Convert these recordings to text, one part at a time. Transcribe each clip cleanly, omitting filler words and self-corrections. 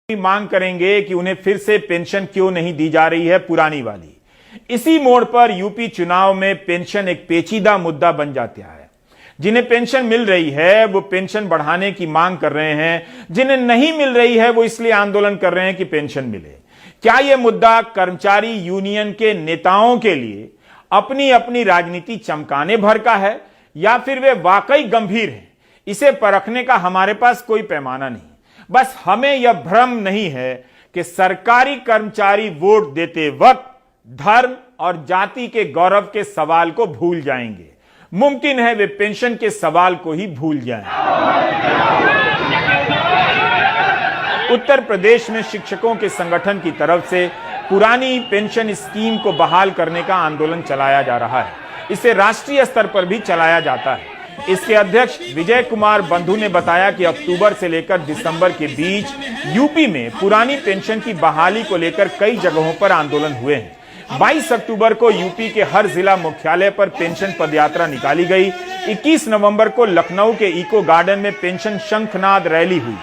मांग करेंगे कि उन्हें फिर से पेंशन क्यों नहीं दी जा रही है पुरानी वाली। इसी मोड़ पर यूपी चुनाव में पेंशन एक पेचीदा मुद्दा बन जाता है। जिन्हें पेंशन मिल रही है वो पेंशन बढ़ाने की मांग कर रहे हैं, जिन्हें नहीं मिल रही है वो इसलिए आंदोलन कर रहे हैं कि पेंशन मिले। क्या यह मुद्दा कर्मचारी यूनियन के नेताओं के लिए अपनी अपनी राजनीति चमकाने भर का है या फिर वे वाकई गंभीर हैं? इसे परखने का हमारे पास कोई पैमाना नहीं। बस हमें यह भ्रम नहीं है कि सरकारी कर्मचारी वोट देते वक्त धर्म और जाति के गौरव के सवाल को भूल जाएंगे। मुमकिन है वे पेंशन के सवाल को ही भूल जाएं। उत्तर प्रदेश में शिक्षकों के संगठन की तरफ से पुरानी पेंशन स्कीम को बहाल करने का आंदोलन चलाया जा रहा है। इसे राष्ट्रीय स्तर पर भी चलाया जाता है। इसके अध्यक्ष विजय कुमार बंधु ने बताया कि अक्टूबर से लेकर दिसंबर के बीच यूपी में पुरानी पेंशन की बहाली को लेकर कई जगहों पर आंदोलन हुए हैं। 22 अक्टूबर को यूपी के हर जिला मुख्यालय पर पेंशन पदयात्रा निकाली गई। 21 नवंबर को लखनऊ के इको गार्डन में पेंशन शंखनाद रैली हुई।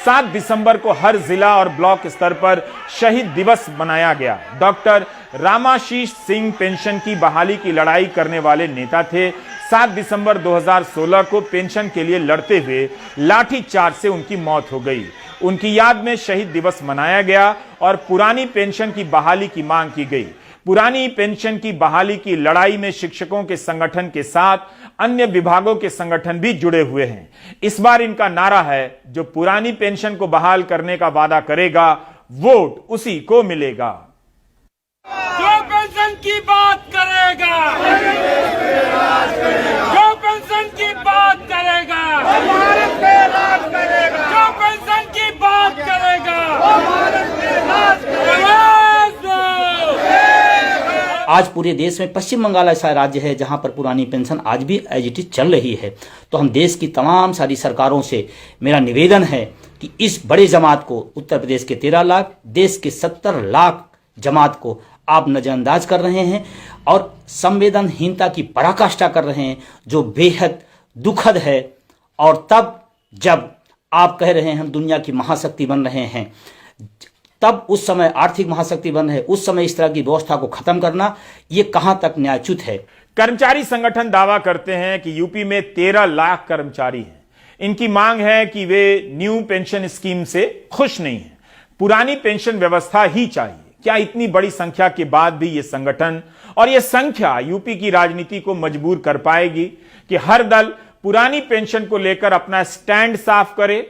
7 दिसंबर को हर जिला और ब्लॉक स्तर पर शहीद दिवस मनाया गया। डॉक्टर रामाशीष सिंह पेंशन की बहाली की लड़ाई करने वाले नेता थे। 7 दिसंबर 2016 को पेंशन के लिए लड़ते हुए लाठीचार्ज से उनकी मौत हो गई। उनकी याद में शहीद दिवस मनाया गया और पुरानी पेंशन की बहाली की मांग की गई। पुरानी पेंशन की बहाली की लड़ाई में शिक्षकों के संगठन के साथ अन्य विभागों के संगठन भी जुड़े हुए हैं। इस बार इनका नारा है, जो पुरानी पेंशन को बहाल करने का वादा करेगा वोट उसी को मिलेगा। जो पेंशन की बात करेगा, जो पेंशन की बात करेगा, भारत पे राज करेगा। जो पेंशन की बात करेगा, भारत पे राज करेगा। आज पूरे देश में पश्चिम बंगाल ऐसा राज्य है जहां पर पुरानी पेंशन आज भी एज इट इज चल रही है। तो हम देश की तमाम सारी सरकारों से मेरा निवेदन है कि इस बड़े जमात को, उत्तर प्रदेश के 13 लाख, देश के 70 लाख जमात को आप नजरअंदाज कर रहे हैं और संवेदनहीनता की पराकाष्ठा कर रहे हैं, जो बेहद दुखद है। और तब जब आप कह रहे हैं हम दुनिया की महाशक्ति बन रहे हैं, तब उस समय आर्थिक महाशक्ति बन रहे, उस समय इस तरह की व्यवस्था को खत्म करना ये कहां तक न्यायोचित है? कर्मचारी संगठन दावा करते हैं कि यूपी में 13 लाख कर्मचारी हैं। इनकी मांग है कि वे न्यू पेंशन स्कीम से खुश नहीं हैं, पुरानी पेंशन व्यवस्था ही चाहिए। क्या इतनी बड़ी संख्या के बाद भी ये संगठन और ये संख्या यूपी की राजनीति को मजबूर कर पाएगी कि हर दल पुरानी पेंशन को लेकर अपना स्टैंड साफ करे?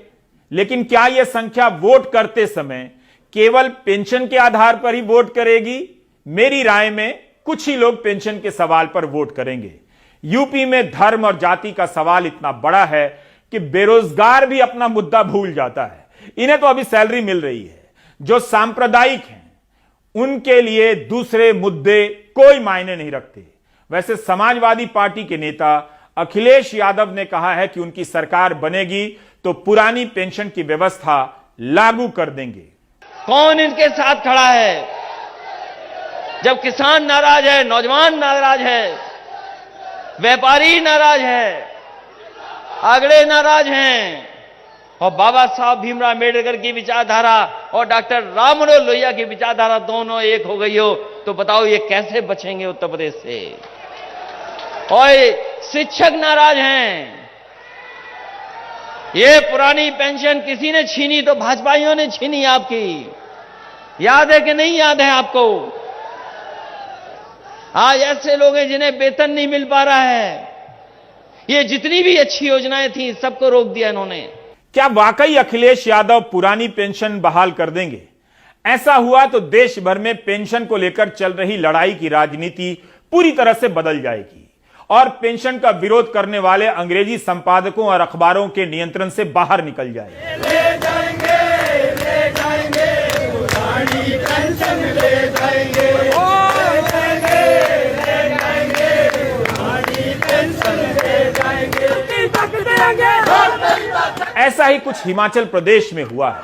लेकिन क्या यह संख्या वोट करते समय केवल पेंशन के आधार पर ही वोट करेगी? मेरी राय में कुछ ही लोग पेंशन के सवाल पर वोट करेंगे। यूपी में धर्म और जाति का सवाल इतना बड़ा है कि बेरोजगार भी अपना मुद्दा भूल जाता है। इन्हें तो अभी सैलरी मिल रही है। जो सांप्रदायिक हैं उनके लिए दूसरे मुद्दे कोई मायने नहीं रखते। वैसे समाजवादी पार्टी के नेता अखिलेश यादव ने कहा है कि उनकी सरकार बनेगी तो पुरानी पेंशन की व्यवस्था लागू कर देंगे। कौन इनके साथ खड़ा है? जब किसान नाराज है, नौजवान नाराज है, व्यापारी नाराज है, आगड़े नाराज हैं और बाबा साहब भीमराव अम्बेडकर की विचारधारा और डॉक्टर राम मनोहर लोहिया की विचारधारा दोनों एक हो गई हो, तो बताओ ये कैसे बचेंगे उत्तर प्रदेश से? और शिक्षक नाराज हैं। ये पुरानी पेंशन किसी ने छीनी तो भाजपाइयों ने छीनी आपकी। याद है कि नहीं याद है आपको? आज ऐसे लोग हैं जिन्हें वेतन नहीं मिल पा रहा है। ये जितनी भी अच्छी योजनाएं थी सबको रोक दिया इन्होंने। क्या वाकई अखिलेश यादव पुरानी पेंशन बहाल कर देंगे? ऐसा हुआ तो देश भर में पेंशन को लेकर चल रही लड़ाई की राजनीति पूरी तरह से बदल जाएगी और पेंशन का विरोध करने वाले अंग्रेजी संपादकों और अखबारों के नियंत्रण से बाहर निकल जाएंगे। ले जाएंगे पुरानी पेंशन ले जाएंगे, पुरानी पेंशन ले जाएंगे। ऐसा ही कुछ हिमाचल प्रदेश में हुआ है।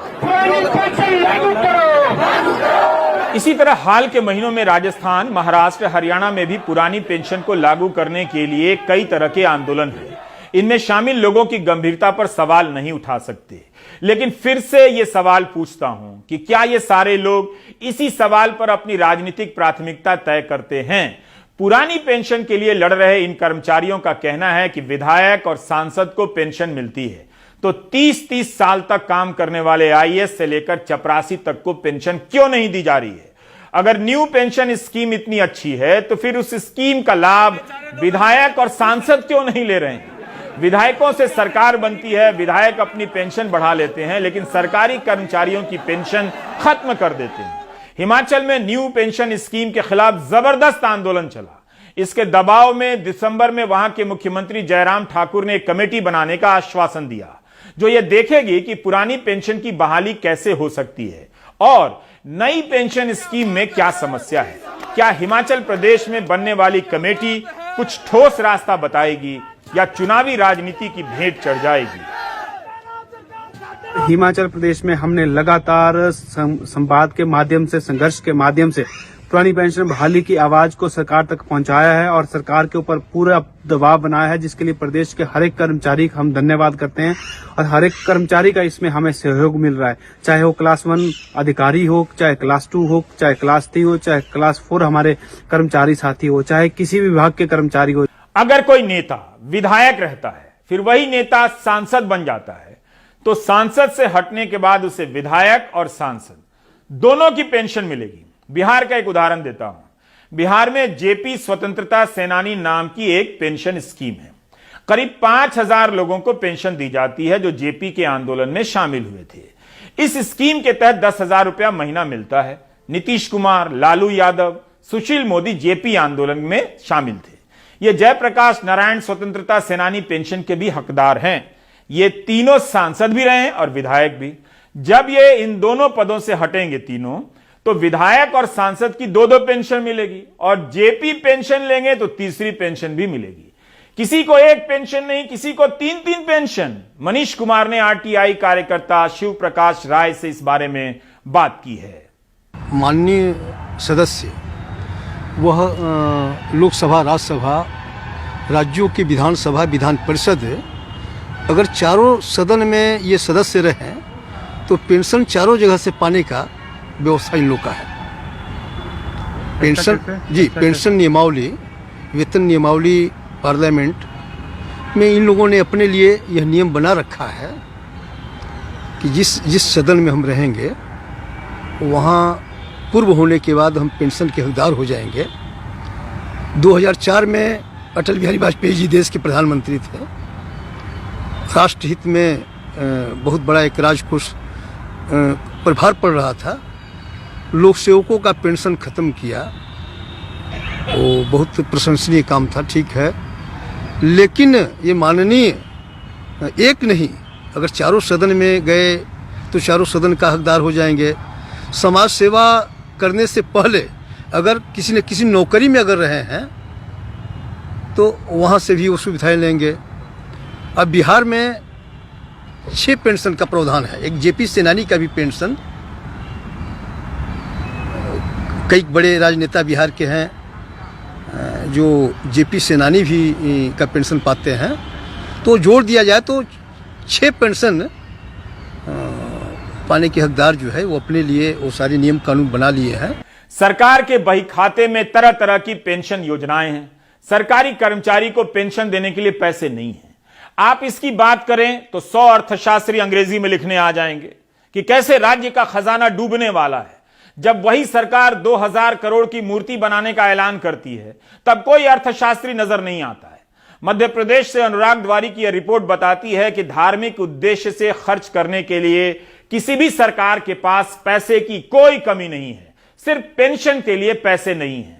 इसी तरह हाल के महीनों में राजस्थान, महाराष्ट्र, हरियाणा में भी पुरानी पेंशन को लागू करने के लिए कई तरह के आंदोलन हुए। इनमें शामिल लोगों की गंभीरता पर सवाल नहीं उठा सकते। लेकिन फिर से यह सवाल पूछता हूं कि क्या ये सारे लोग इसी सवाल पर अपनी राजनीतिक प्राथमिकता तय करते हैं? पुरानी पेंशन के लिए लड़ रहे इन कर्मचारियों का कहना है कि विधायक और सांसद को पेंशन मिलती है, तो 30-30 साल तक काम करने वाले आईएएस से लेकर चपरासी तक को पेंशन क्यों नहीं दी जा रही है? अगर न्यू पेंशन स्कीम इतनी अच्छी है तो फिर उस स्कीम का लाभ विधायक और सांसद क्यों नहीं ले रहे हैं? विधायकों से सरकार बनती है, विधायक अपनी पेंशन बढ़ा लेते हैं, लेकिन सरकारी कर्मचारियों की पेंशन खत्म कर देते हैं। हिमाचल में न्यू पेंशन स्कीम के खिलाफ जबरदस्त आंदोलन चला। इसके दबाव में दिसंबर में वहां के मुख्यमंत्री जयराम ठाकुर ने एक कमेटी बनाने का आश्वासन दिया, जो यह देखेगी कि पुरानी पेंशन की बहाली कैसे हो सकती है और नई पेंशन स्कीम में क्या समस्या है। क्या हिमाचल प्रदेश में बनने वाली कमेटी कुछ ठोस रास्ता बताएगी या चुनावी राजनीति की भेंट चढ़ जाएगी? हिमाचल प्रदेश में हमने लगातार संवाद के माध्यम से, संघर्ष के माध्यम से पुरानी पेंशन बहाली की आवाज को सरकार तक पहुंचाया है और सरकार के ऊपर पूरा दबाव बनाया है, जिसके लिए प्रदेश के हर एक कर्मचारी का हम धन्यवाद करते हैं और हर एक कर्मचारी का इसमें हमें सहयोग मिल रहा है। चाहे वो क्लास 1 अधिकारी हो, चाहे क्लास 2 हो, चाहे क्लास 3 हो, चाहे क्लास 4 हमारे कर्मचारी साथी हो, चाहे किसी भी विभाग के कर्मचारी हो। अगर कोई नेता विधायक रहता है, फिर वही नेता सांसद बन जाता है, तो सांसद से हटने के बाद उसे विधायक और सांसद दोनों की पेंशन मिलेगी। बिहार का एक उदाहरण देता हूं। बिहार में जेपी स्वतंत्रता सेनानी नाम की एक पेंशन स्कीम है। करीब 5000 लोगों को पेंशन दी जाती है जो जेपी के आंदोलन में शामिल हुए थे। इस स्कीम के तहत 10,000 रुपया महीना मिलता है। नीतीश कुमार, लालू यादव, सुशील मोदी जेपी आंदोलन में शामिल थे। ये जयप्रकाश नारायण स्वतंत्रता सेनानी पेंशन के भी हकदार हैं। ये तीनों सांसद भी रहे और विधायक भी। जब ये इन दोनों पदों से हटेंगे तीनों, तो विधायक और सांसद की 2-2 पेंशन मिलेगी और जेपी पेंशन लेंगे तो तीसरी पेंशन भी मिलेगी। किसी को एक पेंशन नहीं, किसी को 3-3 पेंशन। मनीष कुमार ने आरटीआई कार्यकर्ता शिव प्रकाश राय से इस बारे में बात की है। माननीय सदस्य वह लोकसभा, राज्यसभा, राज्यों की विधानसभा, विधान परिषद, अगर चारों सदन में ये सदस्य रहें तो पेंशन चारों जगह से पाने का व्यवस्था इन लोग का है। पेंशन पेंशन नियमावली, वेतन नियमावली पार्लियामेंट में इन लोगों ने अपने लिए यह नियम बना रखा है कि जिस सदन में हम रहेंगे वहाँ पूर्व होने के बाद हम पेंशन के हकदार हो जाएंगे। 2004 में अटल बिहारी वाजपेयी जी देश के प्रधानमंत्री थे। राष्ट्रहित में बहुत बड़ा एक राजकोष प्रभार पड़ रहा था। लोक सेवकों का पेंशन खत्म किया, वो बहुत प्रशंसनीय काम था, ठीक है। लेकिन ये माननीय एक नहीं, अगर चारों सदन में गए तो चारों सदन का हकदार हो जाएंगे। समाज सेवा करने से पहले अगर किसी न किसी नौकरी में अगर रहे हैं तो वहाँ से भी वो सुविधाएं लेंगे। अब बिहार में 6 पेंशन का प्रावधान है। एक जेपी सेनानी का भी पेंशन, कई बड़े राजनेता बिहार के हैं जो जेपी सेनानी भी का पेंशन पाते हैं, तो जोड़ दिया जाए तो 6 पेंशन पाने के हकदार जो है वो अपने लिए वो सारे नियम कानून बना लिए हैं। सरकार के बही खाते में तरह तरह की पेंशन योजनाएं हैं। सरकारी कर्मचारी को पेंशन देने के लिए पैसे नहीं है। आप इसकी बात करें तो 100 अर्थशास्त्री अंग्रेजी में लिखने आ जाएंगे कि कैसे राज्य का खजाना डूबने वाला है। जब वही सरकार 2000 करोड़ की मूर्ति बनाने का ऐलान करती है तब कोई अर्थशास्त्री नजर नहीं आता है। मध्य प्रदेश से अनुराग द्वारी की यह रिपोर्ट बताती है कि धार्मिक उद्देश्य से खर्च करने के लिए किसी भी सरकार के पास पैसे की कोई कमी नहीं है, सिर्फ पेंशन के लिए पैसे नहीं है।